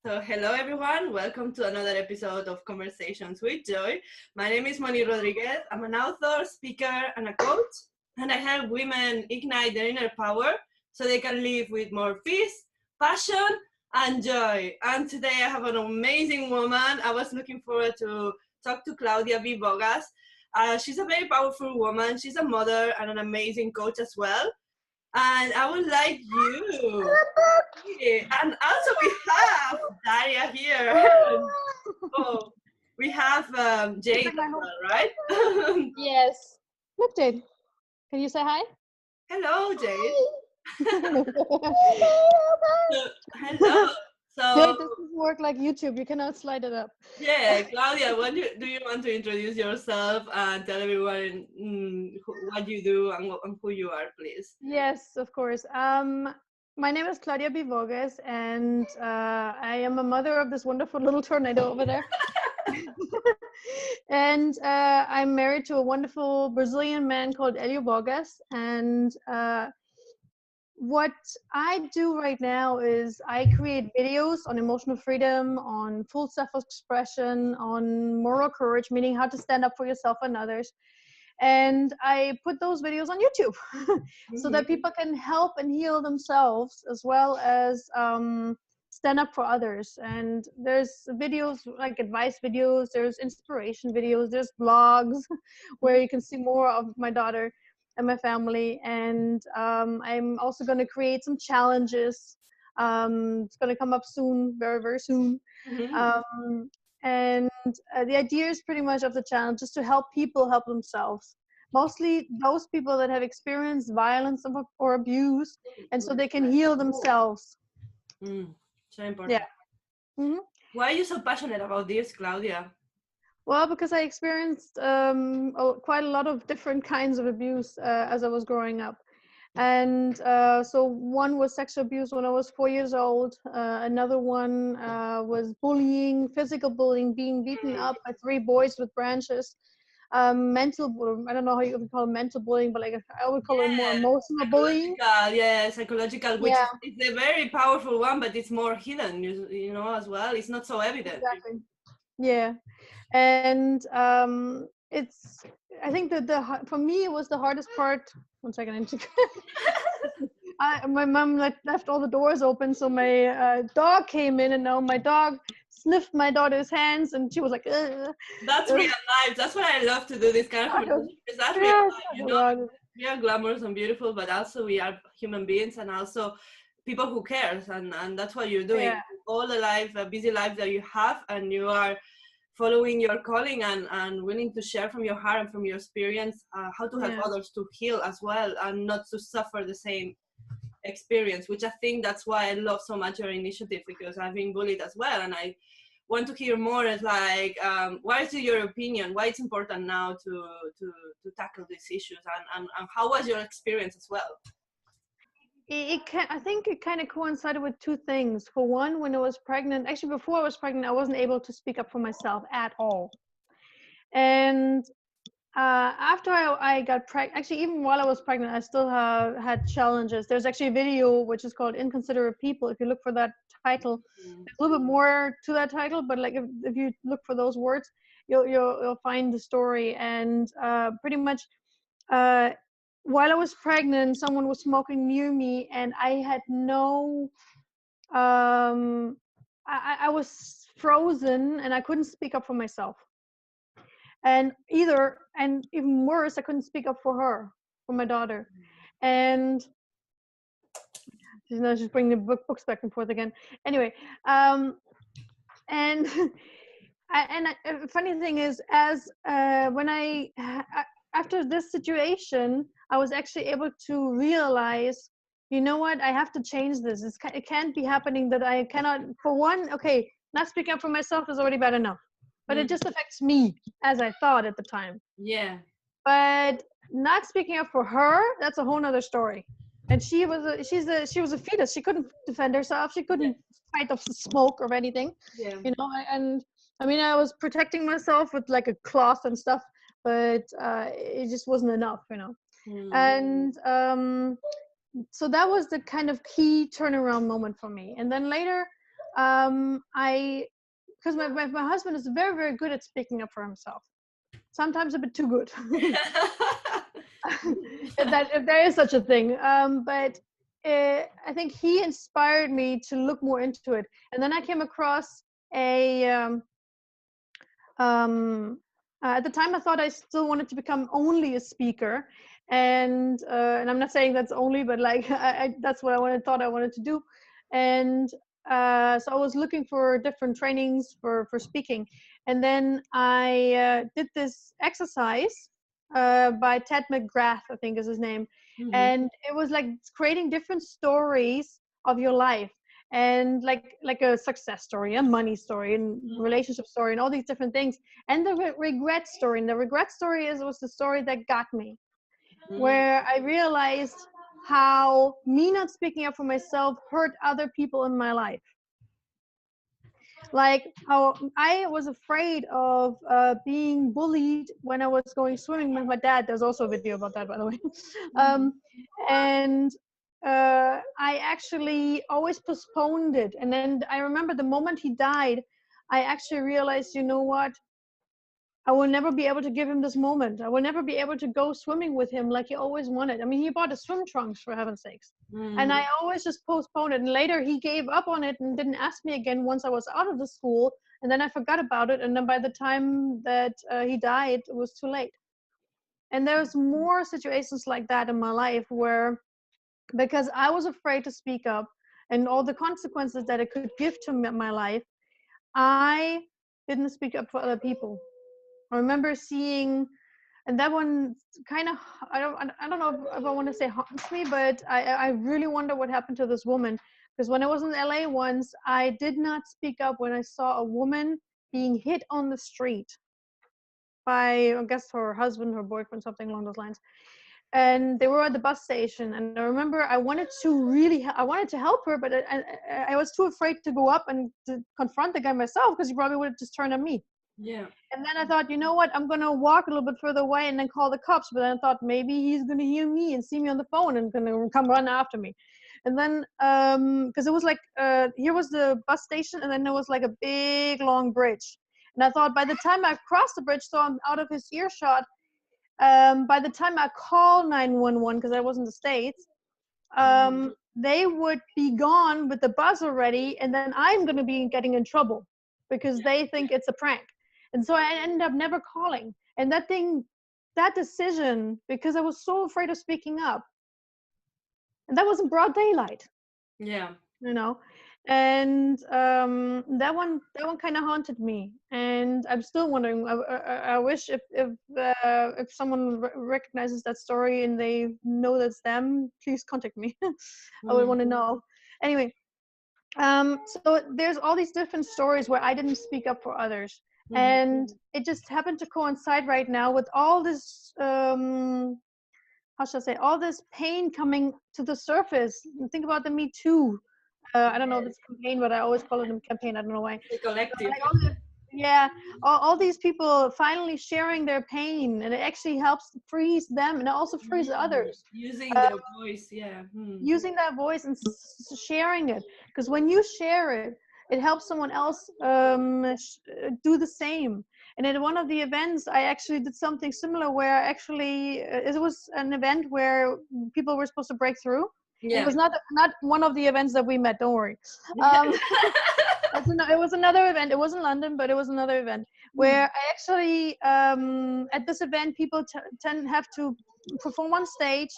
So, hello everyone, welcome to another episode of Conversations with Joy. My name is Moni Rodriguez. I'm an author, speaker, and a coach, and I help women ignite their inner power so they can live with more peace, passion, and joy. And today I have an amazing woman. I was looking forward to talk to Claudia B Vogas. She's a very powerful woman. She's a mother and an amazing coach as well. And I would like you. And also we have Daria here. Oh, we have Jade as well, right? Yes. Look, Jade. Can you say hi? Hello, Jade. Jade, Hello. this So, doesn't work like YouTube. You cannot slide it up. yeah, Claudia, do you want to introduce yourself and tell everyone what you do and who you are, please? Yes, of course. My name is Claudia B Vogas, and I am a mother of this wonderful little tornado over there. And I'm married to a wonderful Brazilian man called Elio Vogas, and what I do right now is I create videos on emotional freedom, on full self-expression, on moral courage, meaning how to stand up for yourself and others. And I put those videos on YouTube so that people can help and heal themselves as well as stand up for others. And there's videos like advice videos, there's inspiration videos, there's blogs where you can see more of my daughter and my family. And I'm also going to create some challenges. It's going to come up soon, very, very soon. And the idea is pretty much of the challenge just to help people help themselves. Mostly those people that have experienced violence or abuse, and so they can heal themselves. So important. Yeah. Mm-hmm. Why are you so passionate about this, Claudia? Well, because I experienced quite a lot of different kinds of abuse as I was growing up. And so one was sexual abuse when I was 4 years old. Another one was bullying, physical bullying, being beaten up by 3 boys with branches. Mental, I don't know how you would call it mental bullying, but like I would call it more emotional bullying. Psychological, which is a very powerful one, but it's more hidden, you know, as well. It's not so evident. Exactly. Yeah. And it's, I think that for me it was the hardest part. 1 second. My mom left all the doors open, so my dog came in, and now my dog sniffed my daughter's hands, and she was like, ugh. That's real life. That's why I love to do this kind of conversation. That's real life, you know. We are glamorous and beautiful, but also we are human beings, and also people who cares, and that's what you're doing. All the life, busy life that you have, and you are following your calling and willing to share from your heart and from your experience how to help others to heal as well and not to suffer the same experience, which I think that's why I love so much your initiative, because I've been bullied as well, and I want to hear more as like what is your opinion, why it's important now to tackle these issues, and how was your experience as well? I think it kind of coincided with 2 things. For one, when I was pregnant, actually before I was pregnant, I wasn't able to speak up for myself at all. And after I got pregnant, actually even while I was pregnant, I still had challenges. There's actually a video which is called Inconsiderate People. If you look for that title, there's a little bit more to that title, but like if you look for those words, you'll find the story. And pretty much while I was pregnant, someone was smoking near me, and I had no I was frozen, and I couldn't speak up for myself. And even worse, I couldn't speak up for her, for my daughter. And she's bringing the books back and forth again. Anyway, and funny thing is, as when after this situation, I was actually able to realize, you know what, I have to change this. It can't be happening that I cannot, for one, okay, not speaking up for myself is already bad enough. But it just affects me, as I thought at the time. Yeah. But not speaking up for her, that's a whole nother story. And she was a fetus. She couldn't defend herself. She couldn't fight off the smoke or anything. Yeah. You know, and I mean, I was protecting myself with like a cloth and stuff, but it just wasn't enough, you know. And so that was the kind of key turnaround moment for me. And then later, because my husband is very, very good at speaking up for himself. Sometimes a bit too good. if there is such a thing. But I think he inspired me to look more into it. And then I came across a at the time I thought I still wanted to become only a speaker, and I'm not saying that's only, but like that's what thought I wanted to do. And so I was looking for different trainings for speaking, and then I did this exercise by Ted McGrath, I think is his name. Mm-hmm. And it was like creating different stories of your life, and like a success story, a money story, and relationship story, and all these different things, and the regret story. And the regret story was the story that got me, where I realized how me not speaking up for myself hurt other people in my life. Like how I was afraid of being bullied when I was going swimming with my dad. There's also a video about that, by the way. And I actually always postponed it. And then I remember the moment he died, I actually realized, you know what? I will never be able to give him this moment. I will never be able to go swimming with him like he always wanted. I mean, he bought a swim trunks, for heaven's sakes. And I always just postponed it. And later he gave up on it and didn't ask me again once I was out of the school. And then I forgot about it. And then by the time that he died, it was too late. And there's more situations like that in my life where, because I was afraid to speak up and all the consequences that it could give to my life, I didn't speak up for other people. I remember seeing, and that one kind of, I don't know if I want to say haunts me, but I really wonder what happened to this woman. Because when I was in LA once, I did not speak up when I saw a woman being hit on the street by, I guess, her husband, her boyfriend, something along those lines. And they were at the bus station, and I remember I wanted to help her, but I was too afraid to go up and to confront the guy myself, because he probably would have just turned on me. Yeah. And then I thought, you know what, I'm going to walk a little bit further away and then call the cops. But then I thought maybe he's going to hear me and see me on the phone and going to come run after me. And then, because it was like, here was the bus station, and then there was like a big, long bridge. And I thought by the time I crossed the bridge, so I'm out of his earshot, by the time I call 911, because I was in the States, they would be gone with the bus already, and then I'm going to be getting in trouble because they think it's a prank. And so I ended up never calling. And that decision, because I was so afraid of speaking up, and that was in broad daylight. Yeah. You know, and that one kind of haunted me, and I'm still wondering. I wish if someone recognizes that story and they know that's them, please contact me. I would want to know. Anyway, so there's all these different stories where I didn't speak up for others, and it just happened to coincide right now with all this. How should I say? All this pain coming to the surface. Think about the Me Too. I don't know this campaign, but I always call it a campaign. I don't know why. The collective. All these people finally sharing their pain, and it actually helps frees them, and it also frees others. Using their voice, Using that voice and sharing it, because when you share it, it helps someone else do the same. And at one of the events, I actually did something similar where it was an event where people were supposed to break through. Yeah. It was not one of the events that we met, don't worry. It was another event. It wasn't London, but it was another event where I actually, at this event, people have to perform on stage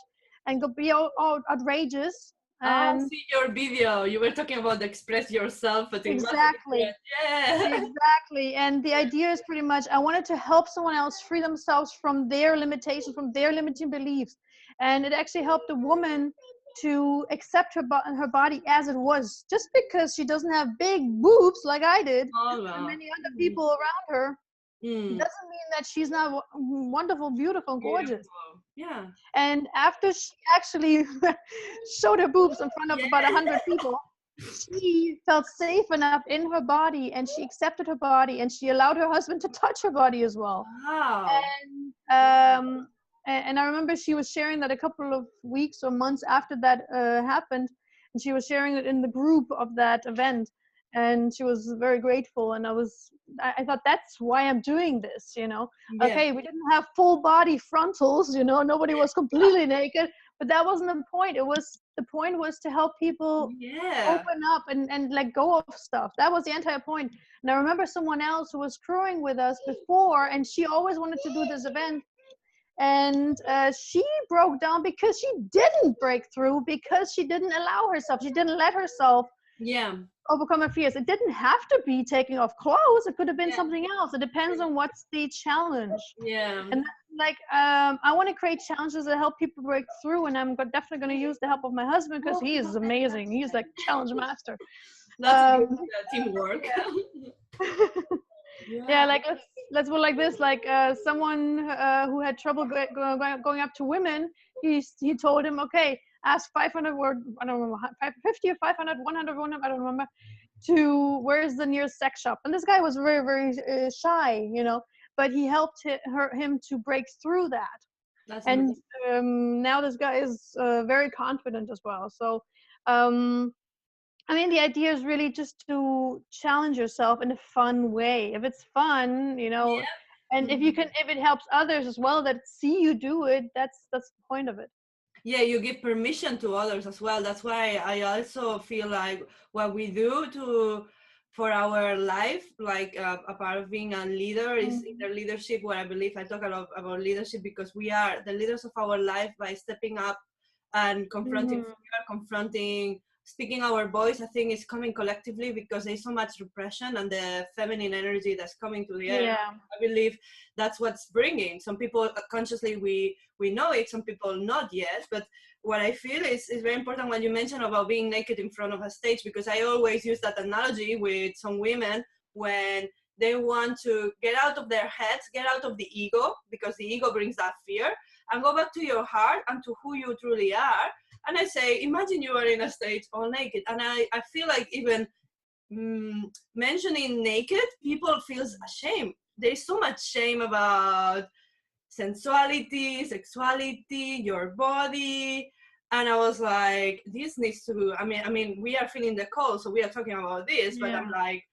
and go be all outrageous. I see your video. You were talking about express yourself. But exactly. Yeah. Exactly. And the idea is pretty much, I wanted to help someone else free themselves from their limitations, from their limiting beliefs. And it actually helped a woman to accept her body as it was. Just because she doesn't have big boobs like I did, and many other people around her, doesn't mean that she's not wonderful, beautiful, and gorgeous. Yeah. And after she actually showed her boobs in front of about 100 people, she felt safe enough in her body, and she accepted her body, and she allowed her husband to touch her body as well. Wow. And I remember she was sharing that a couple of weeks or months after that happened, and she was sharing it in the group of that event. and she was very grateful. And I thought, that's why I'm doing this, Yeah. Okay, we didn't have full body frontals, nobody was completely naked, but that wasn't the point. The point was to help people Yeah. open up and let go of stuff. That was the entire point. And I remember someone else who was crewing with us before, and she always wanted to do this event, and she broke down because she didn't break through, because she didn't allow herself, she didn't let herself overcome her fears. It didn't have to be taking off clothes, it could have been something else. It depends on what's the challenge. And like I want to create challenges that help people break through, and I'm definitely going to use the help of my husband, because he is amazing. He's like challenge master. That's good, teamwork. Yeah, like let's go like this. Like someone who had trouble going up to women, he told him, okay, ask 500 word, I don't remember, 50 or 500, 100, I don't remember, to where's the nearest sex shop. And this guy was very, very shy, but he helped him to break through that. That's and now this guy is very confident as well. So I mean, the idea is really just to challenge yourself in a fun way. If it's fun, and if it helps others as well that see you do it, that's the point of it. Yeah, you give permission to others as well. That's why I also feel like what we do for our life, like a part of being a leader, is inner leadership, where I believe I talk a lot about leadership, because we are the leaders of our life by stepping up and confronting fear, confronting, speaking our voice. I think is coming collectively, because there's so much repression, and the feminine energy that's coming to the air. I believe that's what's bringing. Some people consciously we know it, some people not yet. But what I feel is very important when you mention about being naked in front of a stage, because I always use that analogy with some women when they want to get out of their heads, get out of the ego, because the ego brings that fear, and go back to your heart and to who you truly are. And I say, imagine you are in a stage all naked. And I feel like even mentioning naked, people feels ashamed. There's so much shame about sensuality, sexuality, your body. And I was like, this needs to, I mean, we are feeling the cold, so we are talking about this, but I'm like,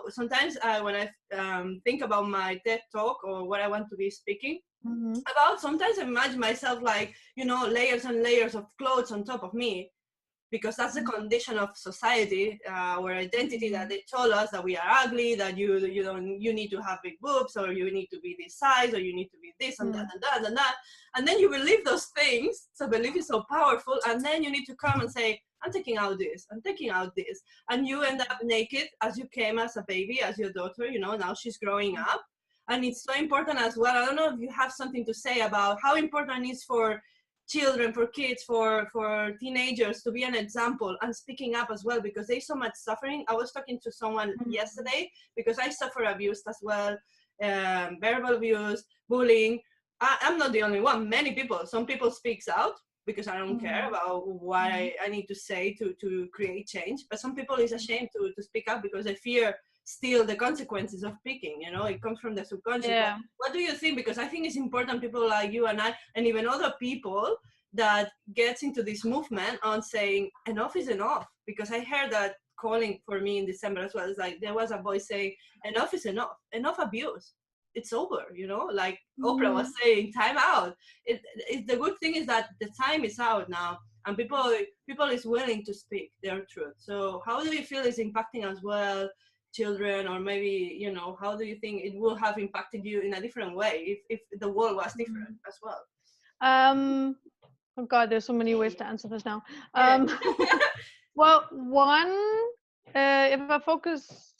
sometimes when I think about my TED talk or what I want to be speaking about, sometimes I imagine myself like, layers and layers of clothes on top of me, because that's the condition of society, our identity, that they told us that we are ugly, that you need to have big boobs, or you need to be this size, or you need to be this and that and that and that. And then you believe those things. So belief is so powerful. And then you need to come and say, I'm taking out this, I'm taking out this. And you end up naked as you came as a baby, as your daughter, now she's growing up. And it's so important as well. I don't know if you have something to say about how important it is for children, for kids, for teenagers to be an example and speaking up as well, because there's so much suffering. I was talking to someone yesterday, because I suffer abuse as well, verbal abuse, bullying. I'm not the only one. Many people, some people speaks out because I don't care about what I need to say to create change, but some people is ashamed to speak up because they fear still the consequences of speaking. It comes from the subconscious. What do you think? Because I think it's important, people like you and I, and even other people, that gets into this movement on saying enough is enough. Because I heard that calling for me in December as well. It's like there was a voice saying enough is enough abuse, it's over. Like Oprah was saying, time out. The good thing is that the time is out now, and people is willing to speak their truth. So how do you feel is impacting as well children, or maybe how do you think it will have impacted you in a different way if the world was different as well? Oh God, there's so many ways to answer this now. Well, one, if I focus,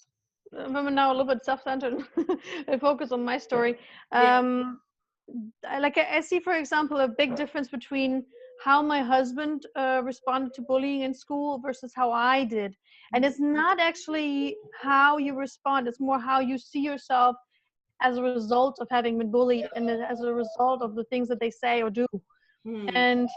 I'm now a little bit self-centered, I focus on my story. I see, for example, a big difference between how my husband responded to bullying in school versus how I did. And it's not actually how you respond, it's more how you see yourself as a result of having been bullied, and as a result of the things that they say or do. And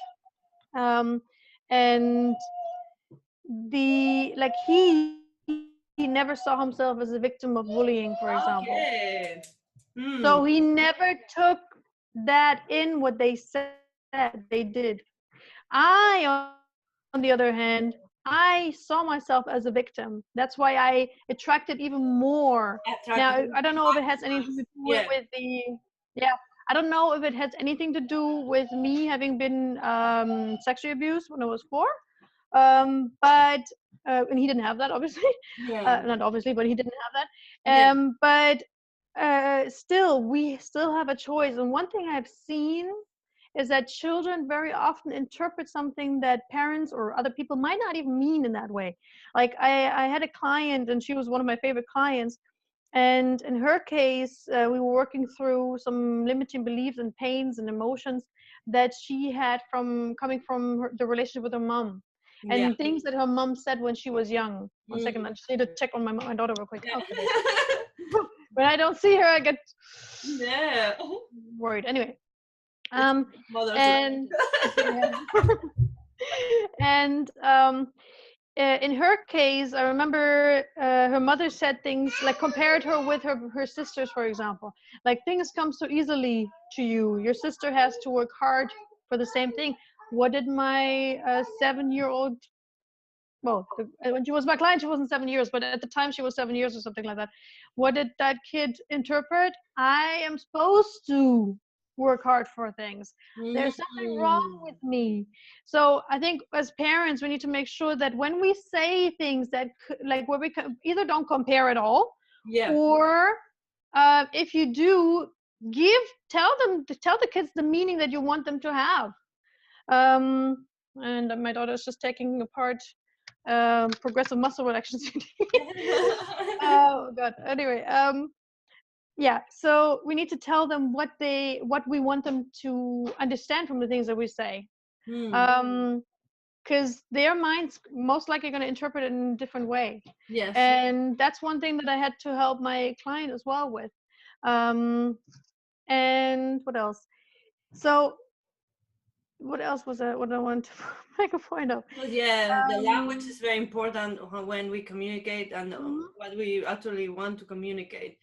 he never saw himself as a victim of bullying, for example. So he never took that in, what they said, they did. I, on the other hand, I saw myself as a victim. That's why I attracted even more. Now, I don't know if it has anything to do with the, I don't know if it has anything to do with me having been sexually abused when I was 4. But and he didn't have that, obviously. Not obviously, but he didn't have that. But still, we still have a choice. And one thing I've seen is that children very often interpret something that parents or other people might not even mean in that way. Like I had a client, and she was one of my favorite clients. And in her case, we were working through some limiting beliefs and pains and emotions that she had from coming from the relationship with her mom. And things that her mom said when she was young. One second, I just need to check on my daughter real quick. Okay. When I don't see her, I get worried. Anyway, and and in her case, I remember her mother said things like compared her with her sisters, for example. Like, things come so easily to you. Your sister has to work hard for the same thing. What did my 7-year-old, well, when she was my client, she wasn't 7 years, but at the time she was 7 years or something like that. What did that kid interpret? I am supposed to work hard for things. There's something wrong with me. So I think as parents, we need to make sure that when we say things that, like, where we either don't compare at all, or if you do, tell the kids the meaning that you want them to have. And my daughter is just taking apart progressive muscle relaxation. Oh god. Anyway, so we need to tell them what we want them to understand from the things that we say. Because their minds most likely going to interpret it in a different way. And that's one thing that I had to help my client as well with. And what else? So what else was what I want to make a point of? The language is very important when we communicate, and what we actually want to communicate.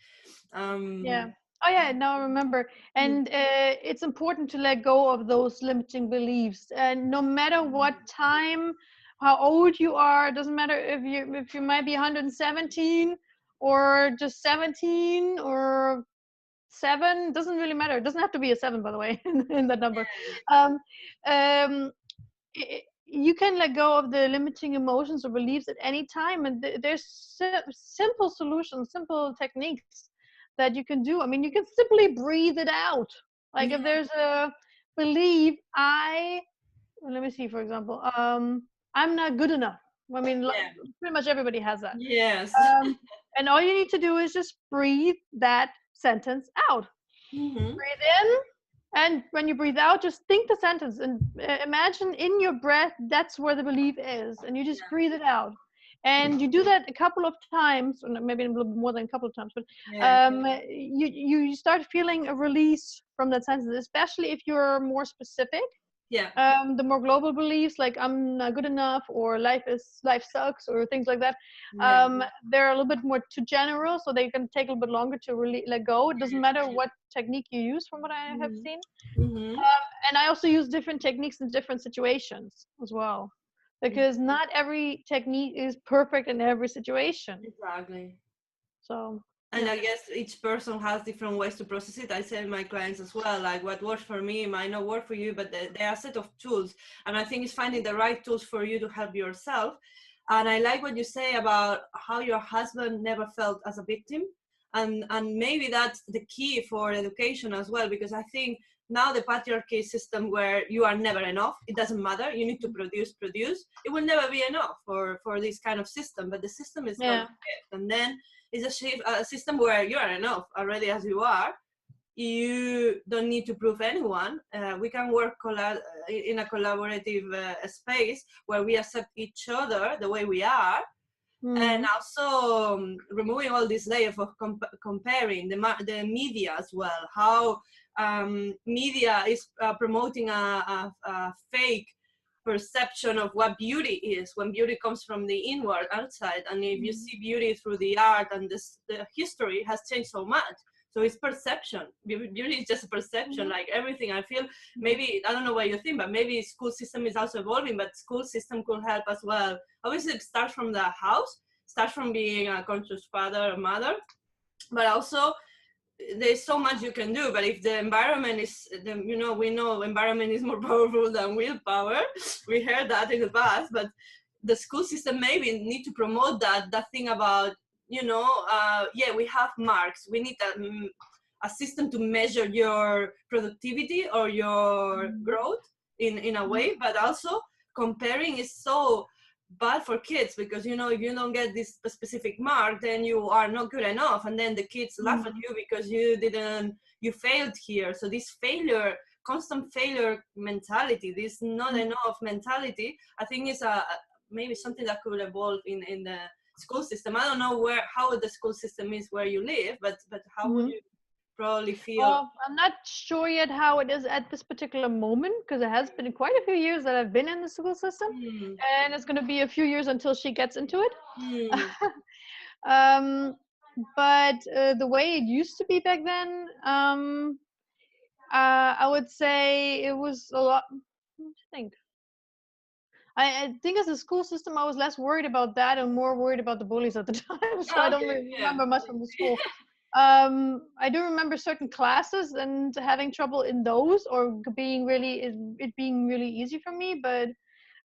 Now I remember. And it's important to let go of those limiting beliefs, and no matter what time, how old you are, it doesn't matter if you might be 117 or just 17 or 7, doesn't really matter. It doesn't have to be a 7, by the way, in that number. You can let go of the limiting emotions or beliefs at any time, and there's simple solutions, simple techniques that you can do. I mean, you can simply breathe it out. Like, if there's a belief, let me see, for example, I'm not good enough. I mean, pretty much everybody has that. And all you need to do is just breathe that sentence out. Breathe in, and when you breathe out, just think the sentence and imagine in your breath that's where the belief is, and you just breathe it out. And you do that a couple of times, or maybe a little more than a couple of times, but you start feeling a release from that sentence, especially if you're more specific. The more global beliefs, like I'm not good enough, or life sucks, or things like that, they're a little bit more too general, so they can take a little bit longer to really let go. It doesn't matter what technique you use, from what I have seen. And I also use different techniques in different situations as well, because not every technique is perfect in every situation. So. And I guess each person has different ways to process it. I say to my clients as well, like, what works for me might not work for you, but there are a set of tools. And I think it's finding the right tools for you to help yourself. And I like what you say about how your husband never felt as a victim. And maybe that's the key for education as well, because I think now the patriarchy system, where you are never enough, it doesn't matter, you need to produce, it will never be enough for this kind of system. But the system is not it. And then it's a system where you are enough already as you are. You don't need to prove anyone. We can work in a collaborative space where we accept each other the way we are. And also removing all this layer of comparing the media as well, how media is promoting a fake perception of what beauty is, when beauty comes from the inward outside. And if you see beauty through the art, and the history has changed so much. So it's perception. Beauty is just a perception. Like everything I feel, maybe, I don't know what you think, but maybe school system is also evolving, but school system could help as well. Obviously it starts from the house, starts from being a conscious father or mother, but also there's so much you can do. But if the environment is, you know, we know environment is more powerful than willpower. We heard that in the past, but the school system maybe need to promote that thing about, you know, yeah, we have marks, we need a system to measure your productivity or your growth in a way. But also comparing is so bad for kids, because, you know, if you don't get this specific mark, then you are not good enough, and then the kids laugh at you because you failed here. So this failure, constant failure mentality, this not enough mentality, I think is a maybe something that could evolve in the school system. I don't know how the school system is where you live, but how would you probably feel? I'm not sure yet how it is at this particular moment, because it has been quite a few years that I've been in the school system, and it's going to be a few years until she gets into it. But the way it used to be back then, I would say it was a lot. I think. I think as a school system, I was less worried about that and more worried about the bullies at the time. So I don't really remember much from the school. I do remember certain classes and having trouble in those, or being it being really easy for me. But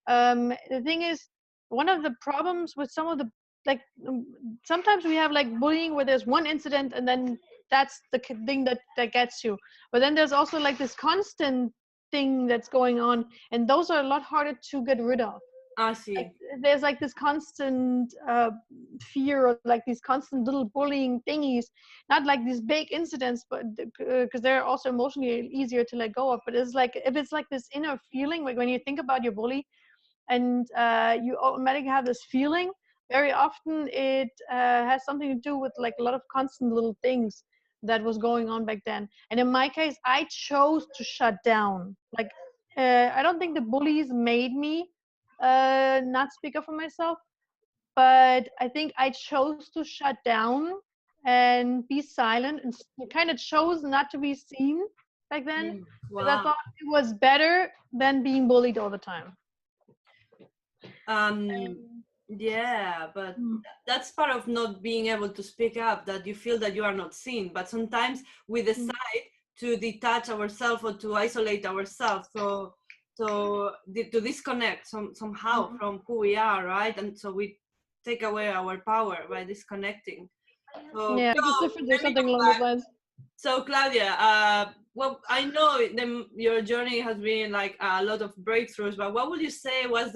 the thing is, one of the problems with some of the, like, sometimes we have like bullying where there's one incident and then that's the thing that gets you. But then there's also like this constant thing that's going on, and those are a lot harder to get rid of. I see. Like, there's like this constant fear, or like these constant little bullying thingies, not like these big incidents, but because they're also emotionally easier to let go of. But it's like, if it's like this inner feeling, like when you think about your bully and you automatically have this feeling, very often it has something to do with like a lot of constant little things that was going on back then. And in my case, I chose to shut down. Like, I don't think the bullies made me not speak up for myself, but I think I chose to shut down and be silent, and kind of chose not to be seen back then, because I Wow. thought it was better than being bullied all the time. Yeah, but that's part of not being able to speak up, that you feel that you are not seen. But sometimes we decide to detach ourselves or to isolate ourselves, so to disconnect somehow from who we are, right? And so we take away our power by disconnecting. So, Yeah, it's different. There's something along those lines. So Claudia, well, I know your journey has been like a lot of breakthroughs, but what would you say was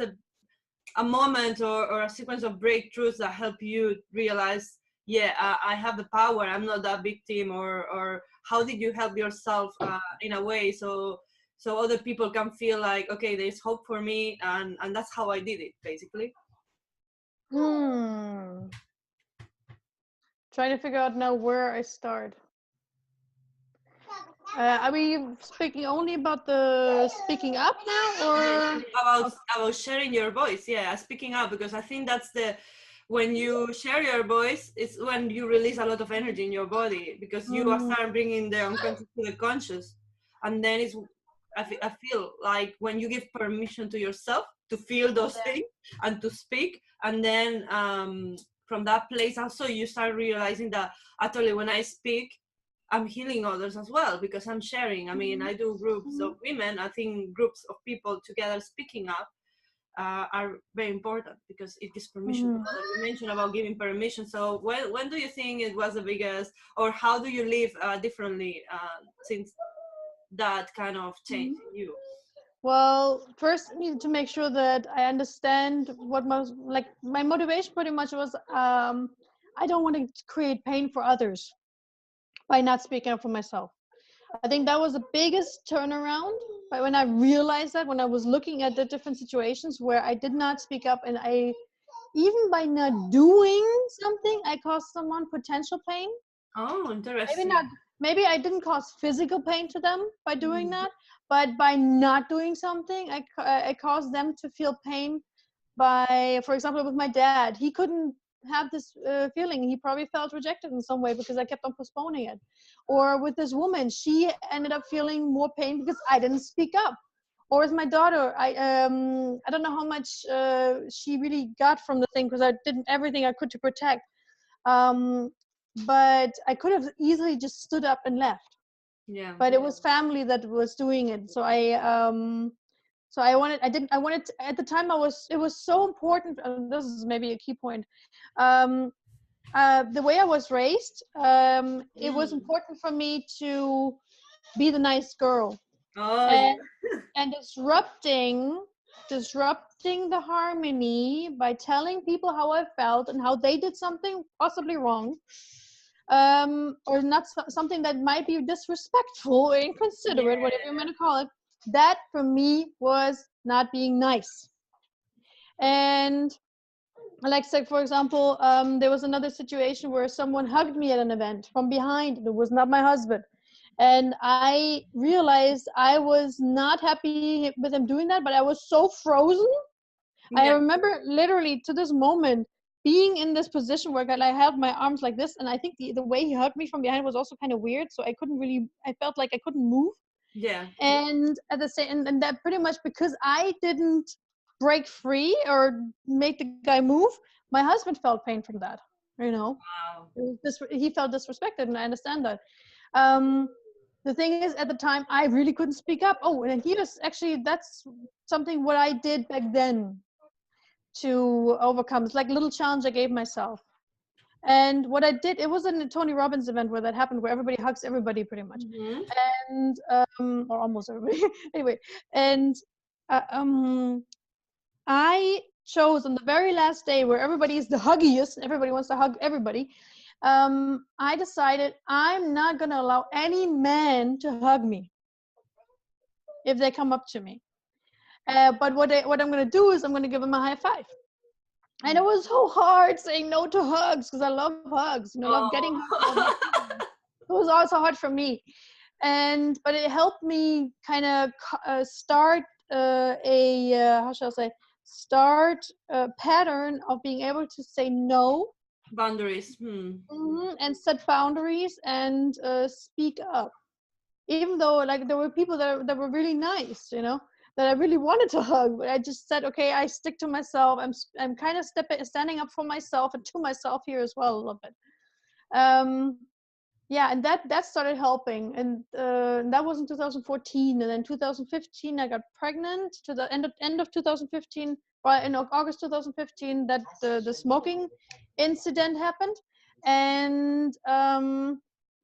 a moment or a sequence of breakthroughs that help you realize, yeah, I have the power, I'm not that victim, or how did you help yourself in a way so other people can feel like, okay, there's hope for me, and that's how I did it, basically. Trying to figure out now where I start. Are we speaking only about the speaking up now, or about sharing your voice? Yeah, speaking up, because I think that's when you share your voice, it's when you release a lot of energy in your body, because you start bringing the unconscious to the conscious, and then I feel like when you give permission to yourself to feel those things and to speak, and then from that place also you start realizing that actually when I speak, I'm healing others as well, because I'm sharing. I mean, I do groups of women. I think groups of people together speaking up are very important, because it gives permission to others. You mentioned about giving permission. So when do you think it was the biggest, or how do you live differently since that kind of change in you? Well, first I needed to make sure that I understand what my motivation pretty much was, I don't want to create pain for others by not speaking up for myself. I think that was the biggest turnaround. But when I realized that, when I was looking at the different situations where I did not speak up, and even by not doing something, I caused someone potential pain. Oh, interesting. Maybe I didn't cause physical pain to them by doing that, but by not doing something, I caused them to feel pain. By, for example, with my dad, he couldn't have this feeling. He probably felt rejected in some way because I kept on postponing it. Or with this woman, she ended up feeling more pain because I didn't speak up. Or with my daughter, I don't know how much she really got from the thing because I did everything I could to protect. But I could have easily just stood up and left. Yeah. But it was family that was doing it. So I wanted to, at the time it was so important, and this is maybe a key point. Um, the way I was raised, it was important for me to be the nice girl. Oh, and, yeah. and disrupting the harmony by telling people how I felt and how they did something possibly wrong, or not something that might be disrespectful or inconsiderate, whatever you want to call it. That for me was not being nice. And like, say, for example, there was another situation where someone hugged me at an event from behind, and it was not my husband. And I realized I was not happy with him doing that, but I was so frozen. I remember literally to this moment being in this position where I had my arms like this, and I think the way he hugged me from behind was also kind of weird, so I felt like I couldn't move. Yeah. And at the same, and that pretty much because I didn't break free or make the guy move, my husband felt pain from that. Wow. He felt disrespected, and I understand that. The thing is, at the time, I really couldn't speak up. Oh, and that's something what I did back then to overcome. It's like a little challenge I gave myself. And what I did, it was a Tony Robbins event where that happened, where everybody hugs everybody pretty much. And or almost everybody. Anyway, and I chose on the very last day where everybody is the huggiest and everybody wants to hug everybody. I decided I'm not going to allow any man to hug me if they come up to me. But what I'm going to do is I'm going to give them a high five. And it was so hard saying no to hugs because I love hugs. I love getting hugs. It was also hard for me. But it helped me kind of start start a pattern of being able to say no. Boundaries. And set boundaries and speak up. Even though like there were people that were really nice, that I really wanted to hug, but I just said, okay, I stick to myself. I'm kind of standing up for myself and to myself here as well a little bit. And that started helping, and that was in 2014, and then 2015 I got pregnant. To the end of 2015, right in August 2015, that the smoking incident happened, and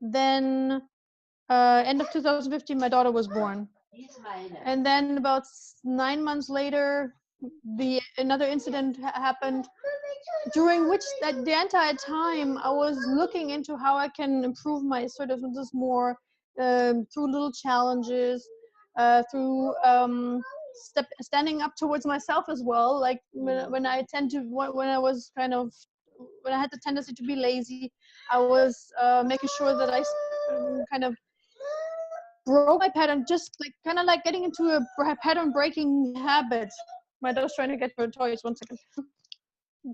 then end of 2015 my daughter was born. And then about 9 months later, another incident happened, during which the entire time I was looking into how I can improve my sort of this more through little challenges, through standing up towards myself as well. Like when I had the tendency to be lazy, I was making sure that I kind of broke my pattern, just like kind of like getting into a pattern breaking habit. My dog's trying to get her toys. 1 second.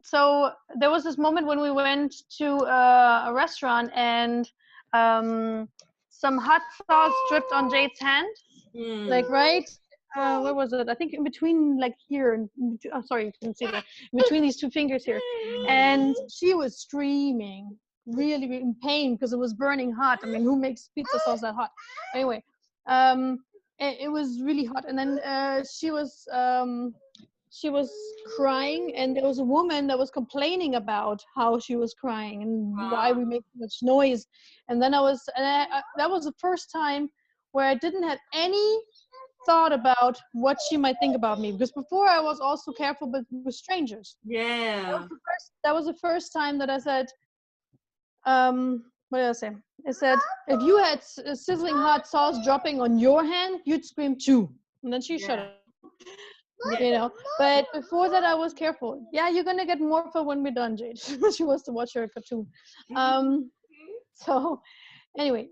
So there was this moment when we went to a restaurant, and some hot sauce dripped on Jade's hand, like right where was it? I think in between, like here, sorry, you can see that, in between these two fingers here. And she was screaming, really in pain, because it was burning hot. I mean, who makes pizza sauce that hot? Anyway, it was really hot. And then she was crying, and there was a woman that was complaining about how she was crying and why we make so much noise. And then that was the first time where I didn't have any thought about what she might think about me, because before I was also careful with strangers. That was the first time that I said, what did I say? I said, if you had sizzling hot sauce dropping on your hand, you'd scream too. And then she shut up. But before that I was careful. You're gonna get more for when we're done, Jade. She wants to watch her cartoon. So anyway,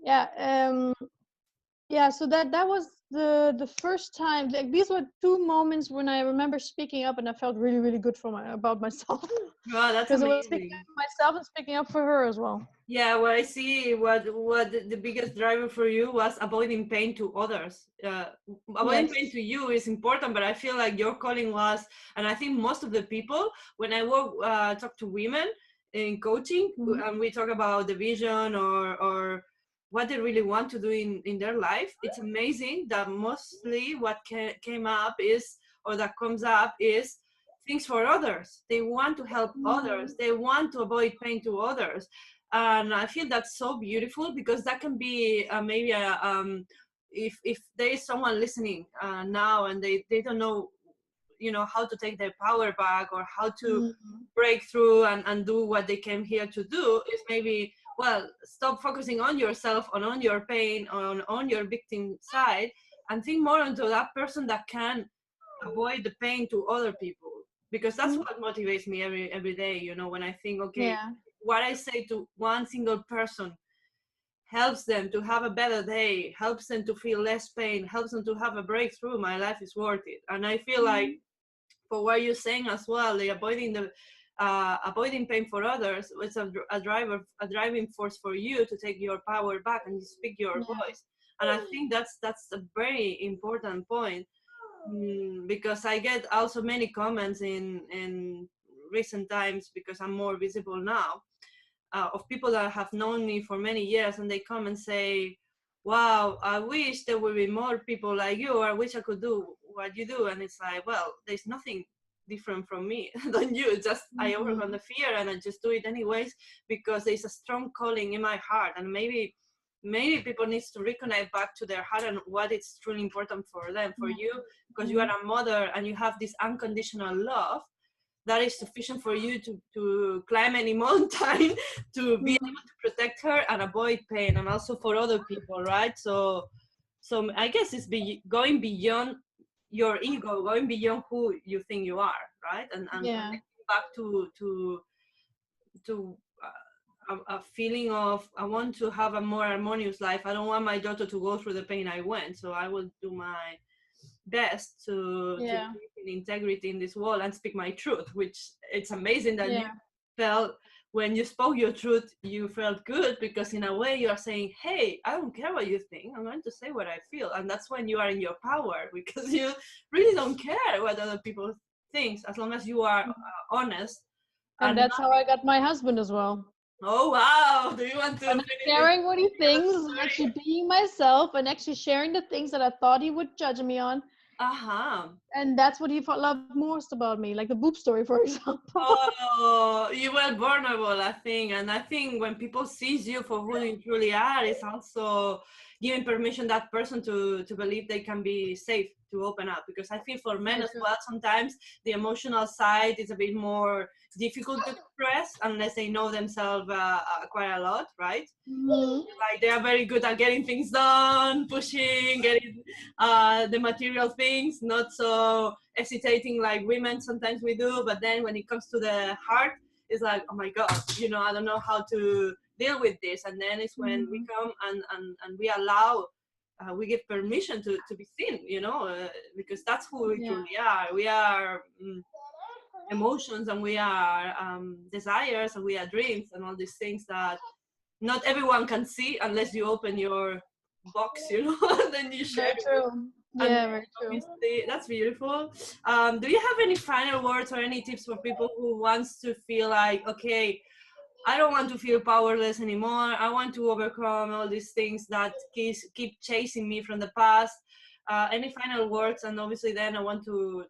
so that was the first time, like these were two moments when I remember speaking up and I felt really, really good about myself. Wow, that's Because it was speaking amazing. up for myself and speaking up for her as well. Yeah, well, I see what the biggest driver for you was avoiding pain to others. Avoiding Yes. pain to you is important, but I feel like your calling was, and I think most of the people, when I talk to women in coaching, and we talk about the vision or what they really want to do in their life, it's amazing that mostly what came up is, or that comes up is things for others. They want to help others. They want to avoid pain to others, and I feel that's so beautiful, because that can be maybe if there is someone listening now and they don't know, how to take their power back, or how to break through and do what they came here to do, is maybe, well, stop focusing on yourself, on your pain, on your victim side, and think more into that person that can avoid the pain to other people, because that's what motivates me every day, when I think, okay, Yeah. what I say to one single person helps them to have a better day, helps them to feel less pain, helps them to have a breakthrough, my life is worth it. And I feel like, for what you're saying as well, the avoiding pain for others, it's a driving force for you to take your power back and speak your voice. And I think that's a very important point. Because I get also many comments in recent times, because I'm more visible now, of people that have known me for many years, and they come and say, wow, I wish there would be more people like you, or I wish I could do what you do. And it's like, well, there's nothing different from me than you. It's just I overcome the fear and I just do it anyways, because there's a strong calling in my heart. And maybe people needs to reconnect back to their heart and what is truly important for them. For you, because you are a mother and you have this unconditional love that is sufficient for you to climb any mountain, to be able to protect her and avoid pain, and also for other people, right? So I guess it's going beyond your ego, going beyond who you think you are, right? And connecting back to a feeling of, I want to have a more harmonious life. I don't want my daughter to go through the pain I went, so I will do my best to live in integrity in this world and speak my truth. Which it's amazing that you felt, when you spoke your truth, you felt good, because in a way you are saying, hey, I don't care what you think, I'm going to say what I feel. And that's when you are in your power, because you really don't care what other people think, as long as you are honest. And that's how I got my husband as well. Oh wow, do you want to finish sharing what he thinks, and actually being myself, and actually sharing the things that I thought he would judge me on? And that's what he loved most about me, like the boob story, for example. Oh, you were vulnerable, I think. And I think when people sees you for who you truly are, it's also giving permission that person to believe they can be safe to open up. Because I feel for men as well, sometimes the emotional side is a bit more difficult to express unless they know themselves quite a lot, right? Like they are very good at getting things done, pushing, getting the material things, not so hesitating like women sometimes we do. But then when it comes to the heart, it's like, oh my god, I don't know how to deal with this. And then it's when we come and we allow, we give permission to be seen, because that's who we truly are. We are emotions, and we are desires, and we are dreams, and all these things that not everyone can see unless you open your box, then you share. Very true. Yeah, very true. That's beautiful. Do you have any final words or any tips for people who wants to feel like, okay, I don't want to feel powerless anymore, I want to overcome all these things that keep chasing me from the past? Any final words? And obviously then I want to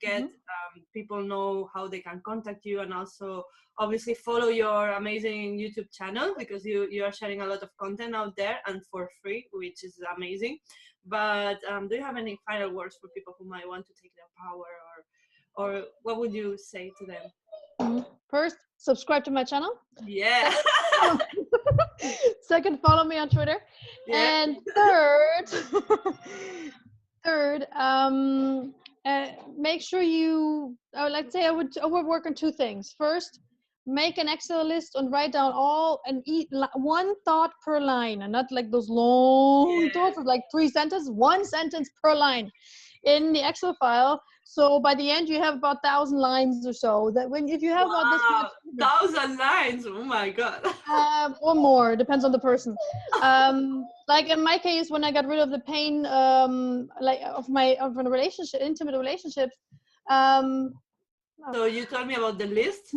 get people know how they can contact you, and also obviously follow your amazing YouTube channel, because you are sharing a lot of content out there and for free, which is amazing. But do you have any final words for people who might want to take their power, or what would you say to them? First, subscribe to my channel. Yeah. Second, follow me on Twitter. Yeah. And third, make sure you, let's say I would work on two things. First, make an Excel list and write down one thought per line, and not like those long thoughts of like 3 sentences, 1 sentence per line in the Excel file. So by the end, you have about 1,000 lines or so. That if you have about this much, 1,000 lines, oh my god. Or more, depends on the person. Like in my case, when I got rid of the pain, like of a relationship, intimate relationships. So you told me about the list.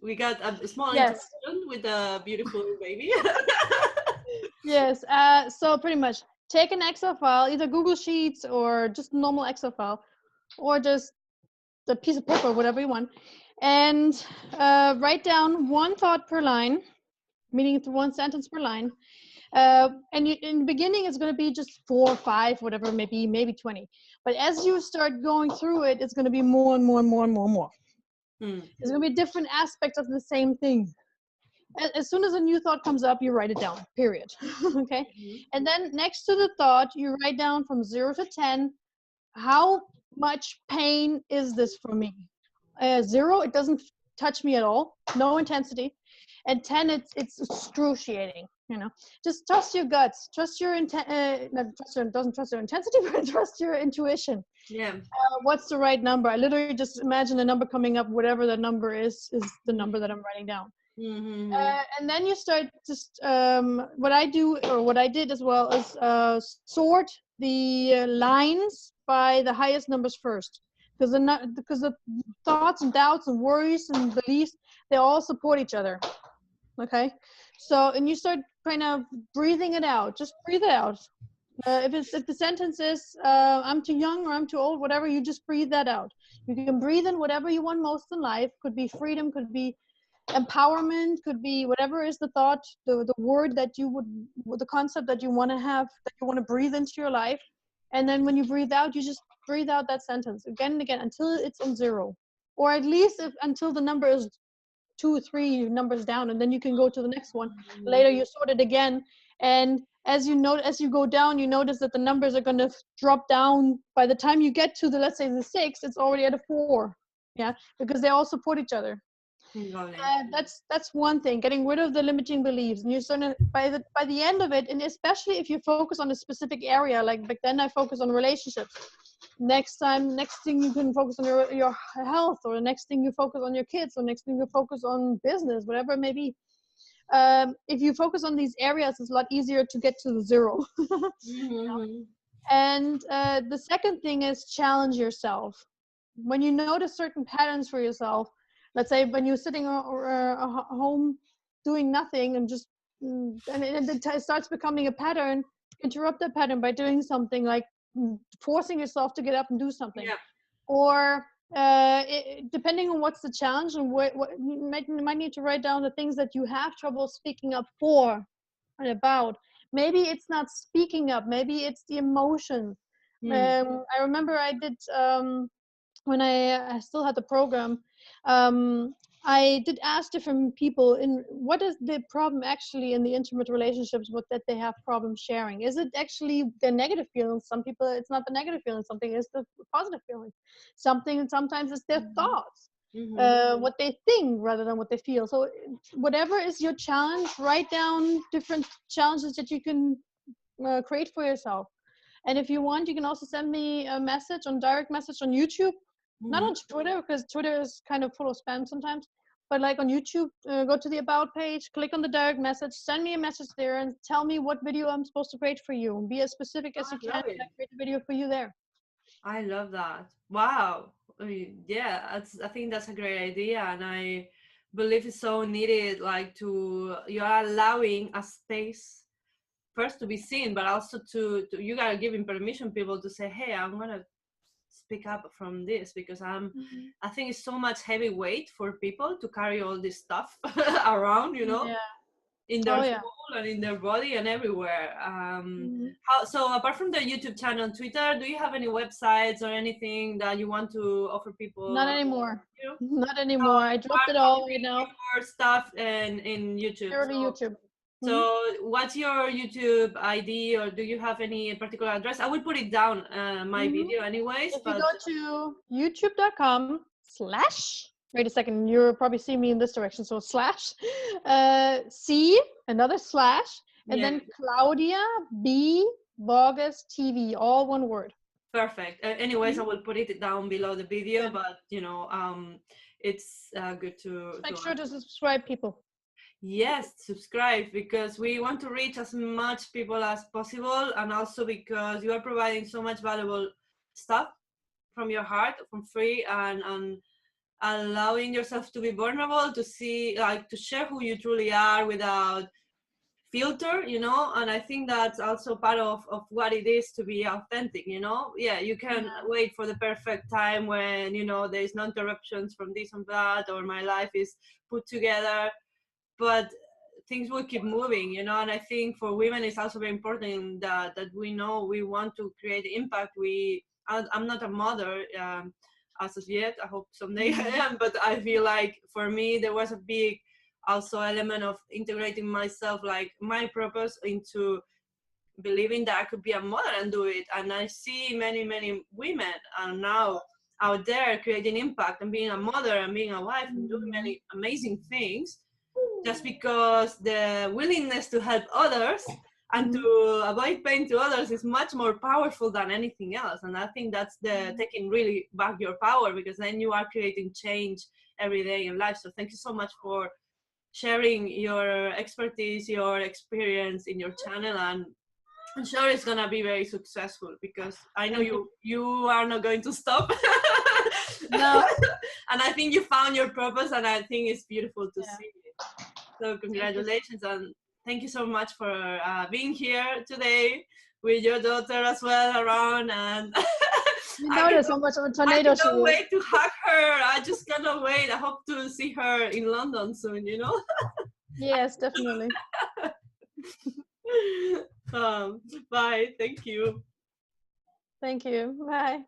We got a small introduction with a beautiful baby. Yes. So pretty much take an Excel file, either Google Sheets or just normal Excel file, or just a piece of paper, whatever you want, and write down 1 thought per line, meaning it's 1 sentence per line. And in the beginning, it's going to be just 4 or 5, whatever, maybe 20. But as you start going through it, it's going to be more and more and more and more and more. There's going to be different aspects of the same thing. As soon as a new thought comes up, you write it down, period. Okay? And then next to the thought, you write down from 0 to 10, how much pain is this for me? 0, it doesn't touch me at all, no intensity. And 10, it's excruciating. Just trust your guts, trust your doesn't trust your intensity, but trust your intuition. What's the right number? I literally just imagine a number coming up, whatever the number is the number that I'm writing down. And then you start just what I do, or what I did as well, is sort the lines by the highest numbers first, because the thoughts and doubts and worries and beliefs, they all support each other. Okay, so and you start kind of breathing it out. Just breathe it out. If the sentence is I'm too young or I'm too old, whatever, you just breathe that out. You can breathe in whatever you want most in life. Could be freedom, could be empowerment, could be whatever is the thought, the word that the concept that you want to have, that you want to breathe into your life. And then when you breathe out, you just breathe out that sentence again and again until it's on 0, or at least until the number is 2 or 3 numbers down, and then you can go to the next one. Later you sort it again, and as you go down, you notice that the numbers are going to drop down. By the time you get to let's say the 6, it's already at a 4. Because they all support each other. That's one thing, getting rid of the limiting beliefs. And you're starting to, by the end of it, and especially if you focus on a specific area, like back then I focused on relationships. Next thing you can focus on your health, or the next thing you focus on your kids, or next thing you focus on business, whatever it may be. If you focus on these areas, it's a lot easier to get to the 0. And the second thing is challenge yourself. When you notice certain patterns for yourself, let's say when you're sitting home doing nothing and just and it starts becoming a pattern, interrupt that pattern by doing something, like forcing yourself to get up and do something. Or depending on what's the challenge, and what you might need to write down the things that you have trouble speaking up for and about. Maybe it's not speaking up, maybe it's the emotion. I remember I did when I still had the program, I did ask different people what is the problem actually in the intimate relationships, that they have problems sharing. Is it actually the negative feelings? Some people, it's not the negative feelings. Something is the positive feelings. Sometimes it's their thoughts, what they think rather than what they feel. So whatever is your challenge, write down different challenges that you can create for yourself. And if you want, you can also send me a direct message on YouTube. Not on Twitter, because Twitter is kind of full of spam sometimes, but like on YouTube, go to the About page, click on the direct message, send me a message there, and tell me what video I'm supposed to create for you. Be as specific as you can, and I create a video for you there. I love that. Wow. I think that's a great idea, and I believe it's so needed. Like you are allowing a space first to be seen, but also to you gotta giving permission people to say, hey, I'm gonna speak up from this, because I think it's so much heavy weight for people to carry all this stuff around, in their soul and in their body and everywhere. So apart from the YouTube channel, Twitter, do you have any websites or anything that you want to offer people? Not anymore. Not anymore. I dropped it all right now. Your stuff in YouTube. Purely YouTube. So what's your YouTube ID, or do you have any particular address? I will put it down my video anyways. If you go to youtube.com/ Wait a second, you'll probably see me in this direction. So slash, C, another slash, and then Claudia B Vogas TV, all one word. Perfect. Anyways, I will put it down below the video, but you know, it's good to make sure to subscribe, people. Yes, subscribe, because we want to reach as much people as possible, and also because you are providing so much valuable stuff from your heart, from free, and allowing yourself to be vulnerable, to see, like, to share who you truly are without filter, you know. And I think that's also part of what it is to be authentic, you know. Yeah, you can wait for the perfect time when, you know, there's no interruptions from this and that, or my life is put together, but things will keep moving, you know. And I think for women it's also very important that we know we want to create impact. I'm not a mother as of yet. I hope someday I am, but I feel like for me there was a big also element of integrating myself, like my purpose, into believing that I could be a mother and do it. And I see many women are now out there creating impact and being a mother and being a wife and doing many amazing things, just because the willingness to help others and to avoid pain to others is much more powerful than anything else. And I think that's the taking really back your power, because then you are creating change every day in life. So thank you so much for sharing your expertise, your experience in your channel, and I'm sure it's gonna be very successful, because I know you are not going to stop. No. And I think you found your purpose, and I think it's beautiful to see it. So congratulations, and thank you so much for being here today with your daughter as well around. And you notice how much of a tornado she is. I cannot wait to hug her. I just cannot wait. I hope to see her in London soon, you know. Yes, definitely. Bye. Thank you. Thank you. Bye.